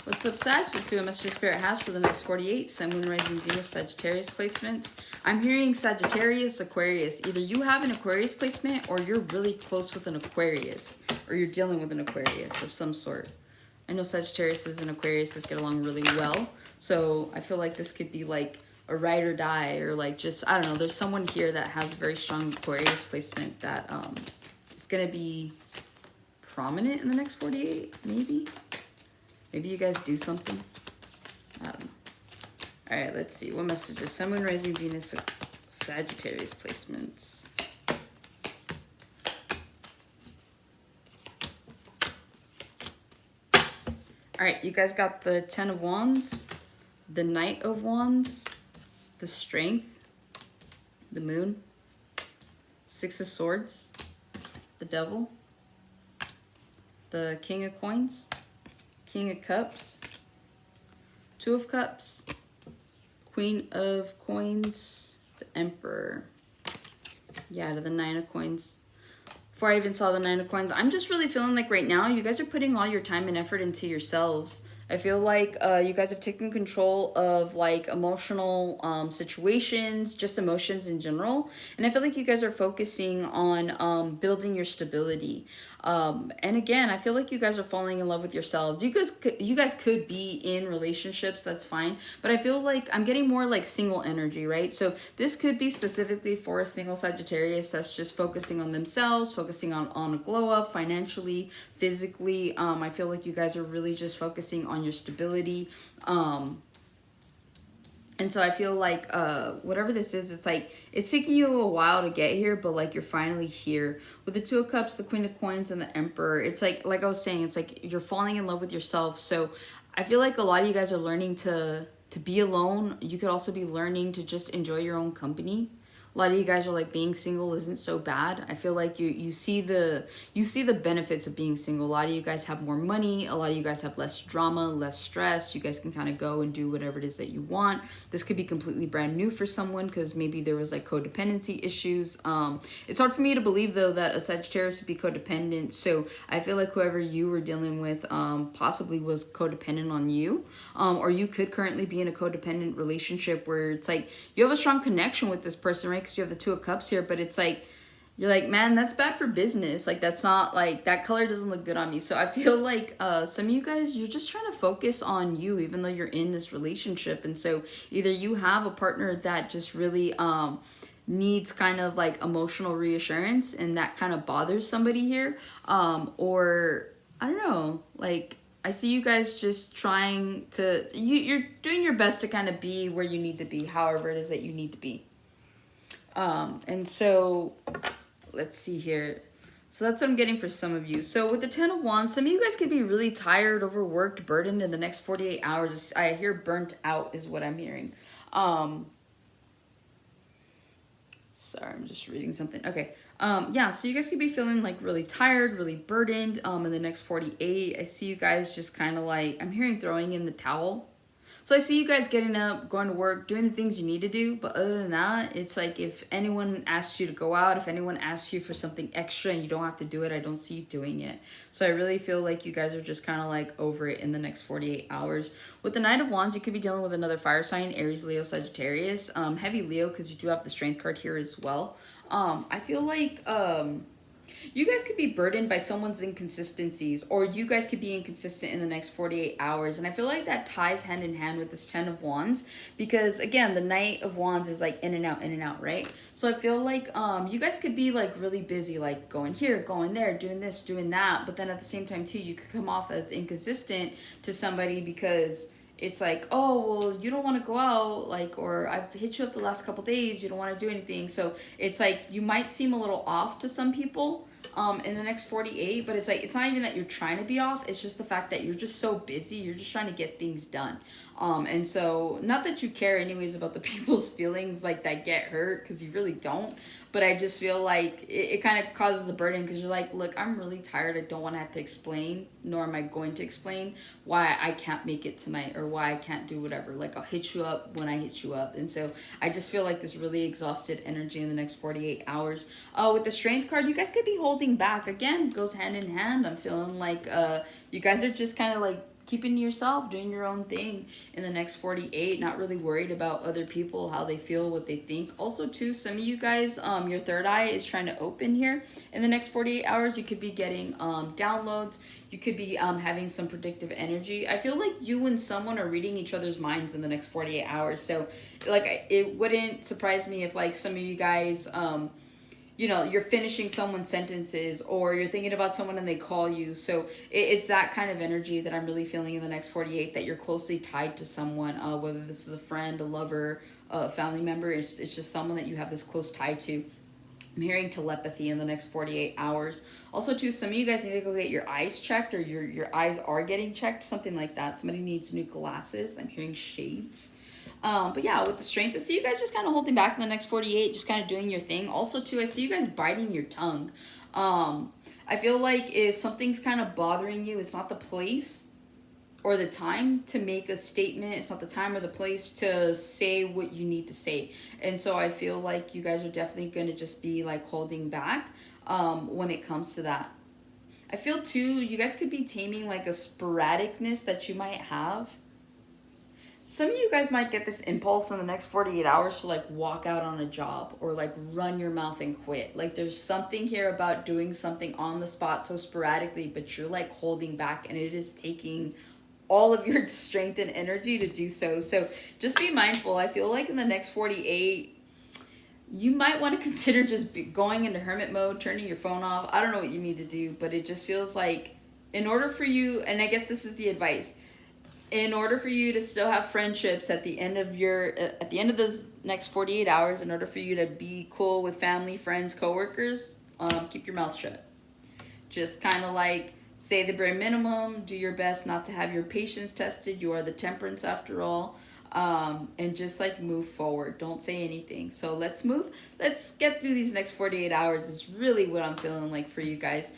What's up, Sag? Let's see what message Spirit has for the next 48. Sun, Moon, Rising, Venus, Sagittarius placements. I'm hearing Sagittarius, Aquarius. Either you have an Aquarius placement or you're really close with an Aquarius. Or you're dealing with an Aquarius of some sort. I know Sagittarius and Aquarius get along really well. So I feel like this could be like a ride or die. Or like just, I don't know. There's someone here that has a very strong Aquarius placement that is going to be prominent in the next 48, maybe. Maybe you guys do something. I don't know. All right, let's see. What messages? Sun, Moon, Rising, Venus, Sagittarius placements. All right, you guys got the Ten of Wands, the Knight of Wands, the Strength, the Moon, Six of Swords, the Devil, the King of Coins, King of Cups, Two of Cups, Queen of Coins, the Emperor. Yeah, to the Nine of Coins. Before I even saw the Nine of Coins, I'm just really feeling like right now you guys are putting all your time and effort into yourselves. I feel like you guys have taken control of like emotional situations, just emotions in general. And I feel like you guys are focusing on building your stability. And again, I feel like you guys are falling in love with yourselves. You guys could be in relationships, that's fine. But I feel like I'm getting more like single energy, right? So this could be specifically for a single Sagittarius that's just focusing on themselves, focusing on a glow up financially, physically. I feel like you guys are really just focusing on your stability. And so I feel like whatever this is, it's like it's taking you a while to get here, but like you're finally here. With the Two of Cups, the Queen of Coins, and the Emperor, it's like I was saying, it's like you're falling in love with yourself. So I feel like a lot of you guys are learning to be alone. You could also be learning to just enjoy your own company. A lot of you guys are like being single isn't so bad. I feel like you see the benefits of being single. A lot of you guys have more money. A lot of you guys have less drama, less stress. You guys can kind of go and do whatever it is that you want. This could be completely brand new for someone because maybe there was like codependency issues. It's hard for me to believe though that a Sagittarius would be codependent. So I feel like whoever you were dealing with possibly was codependent on you, or you could currently be in a codependent relationship where it's like you have a strong connection with this person, right? Because you have the Two of Cups here, but it's like you're like, man, that's bad for business. Like that's not like that color doesn't look good on me. So I feel like some of you guys, you're just trying to focus on you even though you're in this relationship. And so either you have a partner that just really needs kind of like emotional reassurance and that kind of bothers somebody here, or I don't know, like I see you guys just trying to you're doing your best to kind of be where you need to be, however it is that you need to be. And so let's see here. So that's what I'm getting for some of you. So with the Ten of Wands, some of you guys could be really tired, overworked, burdened in the next 48 hours. I hear burnt out is what I'm hearing. Sorry, I'm just reading something. Okay. Yeah, so you guys could be feeling like really tired, really burdened in the next 48. I see you guys just kind of like, I'm hearing throwing in the towel. So I see you guys getting up, going to work, doing the things you need to do. But other than that, it's like if anyone asks you to go out, if anyone asks you for something extra and you don't have to do it, I don't see you doing it. So I really feel like you guys are just kind of like over it in the next 48 hours. With the Knight of Wands, you could be dealing with another fire sign, Aries, Leo, Sagittarius. Heavy Leo because you do have the Strength card here as well. I feel like you guys could be burdened by someone's inconsistencies, or you guys could be inconsistent in the next 48 hours. And I feel like that ties hand in hand with this Ten of Wands because, again, the Knight of Wands is like in and out, right? So I feel like you guys could be like really busy, like going here, going there, doing this, doing that. But then at the same time, too, you could come off as inconsistent to somebody because it's like, oh, well, you don't want to go out, like, or I've hit you up the last couple days, you don't want to do anything. So it's like you might seem a little off to some people in the next 48, but it's like it's not even that you're trying to be off, it's just the fact that you're just so busy, you're just trying to get things done. And so not that you care anyways about the people's feelings like that get hurt, because you really don't, but I just feel like it kind of causes a burden because you're like, look, I'm really tired, I don't want to have to explain, nor am I going to explain why I can't make it tonight or why I can't do whatever. Like, I'll hit you up when I hit you up. And so I just feel like this really exhausted energy in the next 48 hours. With the Strength card, you guys could be holding back. Again, goes hand in hand. I'm feeling like you guys are just kind of like keeping to yourself, doing your own thing in the next 48, not really worried about other people, how they feel, what they think. Also, too, some of you guys, your third eye is trying to open here in the next 48 hours. You could be getting downloads. You could be having some predictive energy. I feel like you and someone are reading each other's minds in the next 48 hours. So, like, it wouldn't surprise me if, like, some of you guys, you know, you're finishing someone's sentences, or you're thinking about someone and they call you. So it's that kind of energy that I'm really feeling in the next 48, that you're closely tied to someone, whether this is a friend, a lover, a family member. It's just someone that you have this close tie to. I'm hearing telepathy in the next 48 hours. Also, too, some of you guys need to go get your eyes checked, or your eyes are getting checked, something like that. Somebody needs new glasses. I'm hearing shades. But yeah, with the strength, I see you guys just kind of holding back in the next 48, just kind of doing your thing. Also, too, I see you guys biting your tongue. I feel like if something's kind of bothering you, it's not the place or the time to make a statement. It's not the time or the place to say what you need to say. And so I feel like you guys are definitely going to just be like holding back when it comes to that. I feel, too, you guys could be taming like a sporadicness that you might have. Some of you guys might get this impulse in the next 48 hours to like walk out on a job, or like run your mouth and quit. Like there's something here about doing something on the spot so sporadically, but you're like holding back, and it is taking all of your strength and energy to do so. So just be mindful. I feel like in the next 48, you might want to consider just going into hermit mode, turning your phone off. I don't know what you need to do, but it just feels like in order for you, and I guess this is the advice, in order for you to still have friendships at the end of this next 48 hours, in order for you to be cool with family, friends, coworkers, keep your mouth shut. Just kind of like say the bare minimum, do your best not to have your patience tested. You are the temperance after all. And just like move forward. Don't say anything. So let's get through these next 48 hours is really what I'm feeling like for you guys.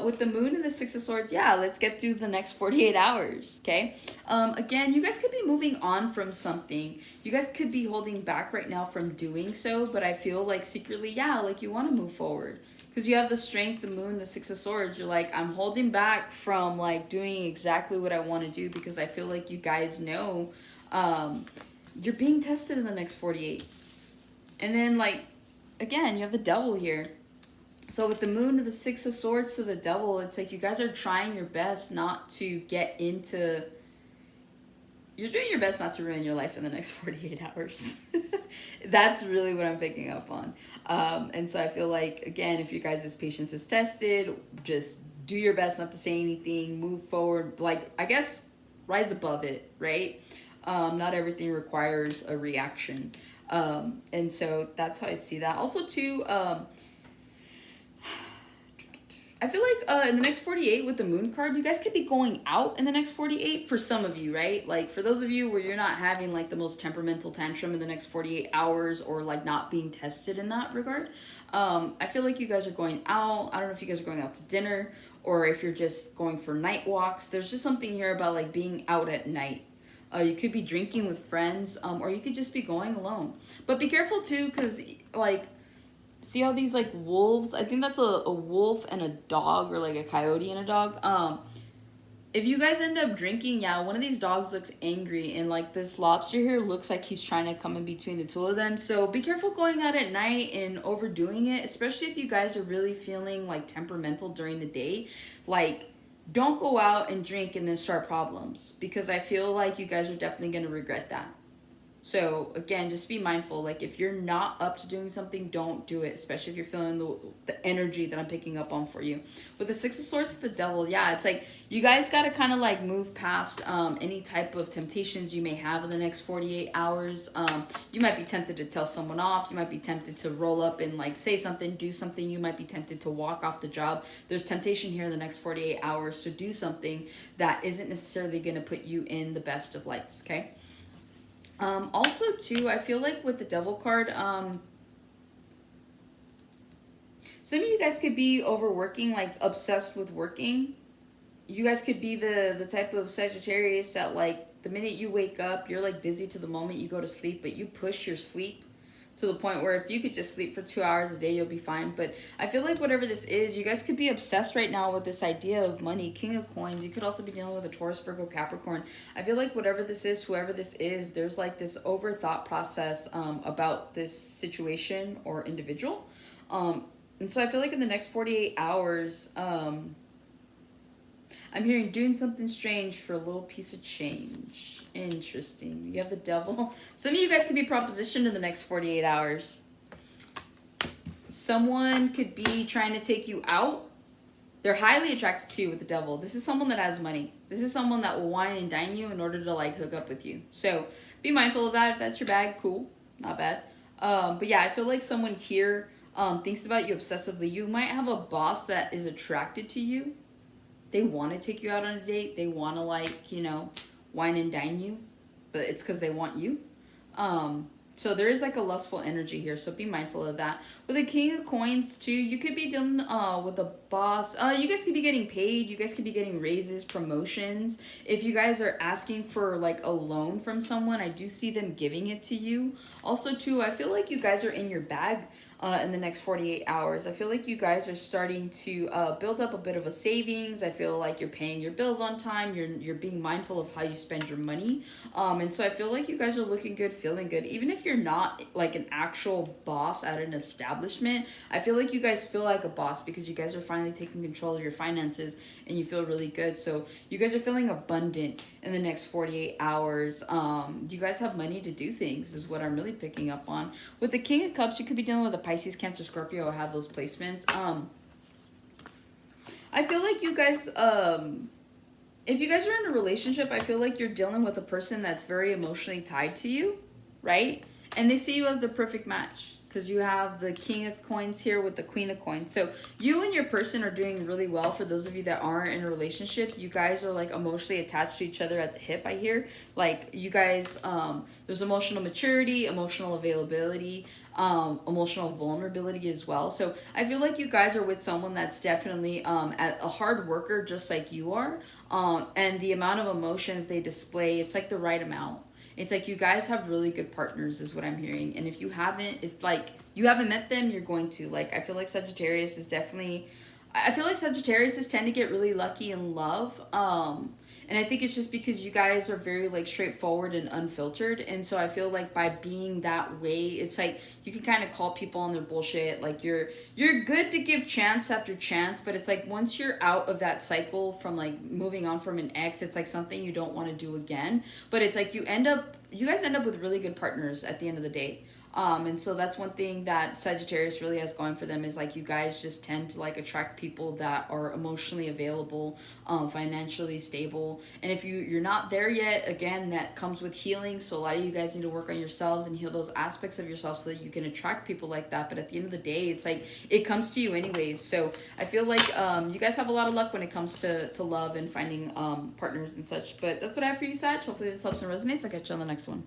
With the moon and the 6 of swords, yeah, let's get through the next 48 hours. Okay. Again, you guys could be moving on from something. You guys could be holding back right now from doing so, but I feel like secretly, yeah, like you want to move forward. Because you have the strength, the moon, the 6 of swords. You're like, I'm holding back from like doing exactly what I want to do, because I feel like you guys know you're being tested in the next 48. And then like, again, you have the devil here. So with the moon to the 6 of swords to the devil, it's like you guys are trying your best not to get into... You're doing your best not to ruin your life in the next 48 hours. That's really what I'm picking up on. And so I feel like, again, if your guys' patience is tested, just do your best not to say anything, move forward, like, I guess, rise above it, right? Not everything requires a reaction. And so that's how I see that. Also, too, I feel like in the next 48 with the moon card, you guys could be going out in the next 48 for some of you, right? Like for those of you where you're not having like the most temperamental tantrum in the next 48 hours, or like not being tested in that regard. I feel like you guys are going out. I don't know if you guys are going out to dinner, or if you're just going for night walks. There's just something here about like being out at night. You could be drinking with friends, or you could just be going alone. But be careful too, because like, see all these like wolves? I think that's a wolf and a dog, or like a coyote and a dog. If you guys end up drinking, yeah, one of these dogs looks angry, and like this lobster here looks like he's trying to come in between the two of them. So be careful going out at night and overdoing it, especially if you guys are really feeling like temperamental during the day. Like, don't go out and drink and then start problems, because I feel like you guys are definitely going to regret that. So again, just be mindful. Like if you're not up to doing something, don't do it, especially if you're feeling the energy that I'm picking up on for you. With the 6 of swords, the devil, yeah, it's like you guys got to kind of like move past any type of temptations you may have in the next 48 hours. You might be tempted to tell someone off. You might be tempted to roll up and like say something, do something. You might be tempted to walk off the job. There's temptation here in the next 48 hours to do something that isn't necessarily going to put you in the best of lights, okay? Also, too, I feel like with the devil card, some of you guys could be overworking, like obsessed with working. You guys could be the type of Sagittarius that like the minute you wake up, you're like busy to the moment you go to sleep, but you push your sleep. to the point where if you could just sleep for 2 hours a day, you'll be fine. But I feel like whatever this is, you guys could be obsessed right now with this idea of money. King of Coins. You could also be dealing with a Taurus, Virgo, Capricorn. I feel like whatever this is, whoever this is, there's like this overthought process about this situation or individual. And so I feel like in the next 48 hours, I'm hearing doing something strange for a little piece of change. Interesting. You have the devil. Some of you guys could be propositioned in the next 48 hours. Someone could be trying to take you out. They're highly attracted to you with the devil. This is someone that has money. This is someone that will wine and dine you in order to like hook up with you. So be mindful of that. If that's your bag, cool. Not bad. But yeah, I feel like someone here thinks about you obsessively. You might have a boss that is attracted to you. They want to take you out on a date. They want to like, you know, wine and dine you, but it's because they want you. So there is like a lustful energy here, so be mindful of that. With the King of Coins too, you could be dealing with a boss. You guys could be getting paid. You guys could be getting raises, promotions. If you guys are asking for like a loan from someone, I do see them giving it to you. Also too, I feel like you guys are in your bag in the next 48 hours. I feel like you guys are starting to build up a bit of a savings. I feel like you're paying your bills on time. You're being mindful of how you spend your money. And so I feel like you guys are looking good, feeling good. Even if you're not like an actual boss at an establishment, I feel like you guys feel like a boss because you guys are finally taking control of your finances and you feel really good. So you guys are feeling abundant in the next 48 hours. You guys have money to do things is what I'm really picking up on. With the King of Cups, you could be dealing with a Pisces, Cancer, Scorpio. I have those placements. I feel like you guys, if you guys are in a relationship, I feel like you're dealing with a person that's very emotionally tied to you, right? And they see you as the perfect match because you have the King of Coins here with the Queen of Coins. So you and your person are doing really well. For those of you that aren't in a relationship, you guys are like emotionally attached to each other at the hip, I hear. Like you guys, there's emotional maturity, emotional availability, emotional vulnerability as well. So I feel like you guys are with someone that's definitely a hard worker just like you are. And the amount of emotions they display, it's like the right amount. It's like you guys have really good partners is what I'm hearing. And if you haven't, if like you haven't met them, you're going to. Like I feel like Sagittarius is definitely, I feel like Sagittarius tend to get really lucky in love. And I think it's just because you guys are very like straightforward and unfiltered. And so I feel like by being that way, it's like you can kind of call people on their bullshit. Like you're good to give chance after chance, but it's like once you're out of that cycle from like moving on from an ex, it's like something you don't want to do again. But it's like you guys end up with really good partners at the end of the day. And so that's one thing that Sagittarius really has going for them is like you guys just tend to like attract people that are emotionally available, financially stable. And if you're not there yet, again, that comes with healing. So a lot of you guys need to work on yourselves and heal those aspects of yourself so that you can attract people like that. But at the end of the day, it's like it comes to you anyways. So I feel like you guys have a lot of luck when it comes to love and finding partners and such. But that's what I have for you, Sag. Hopefully this helps and resonates. I'll catch you on the next one.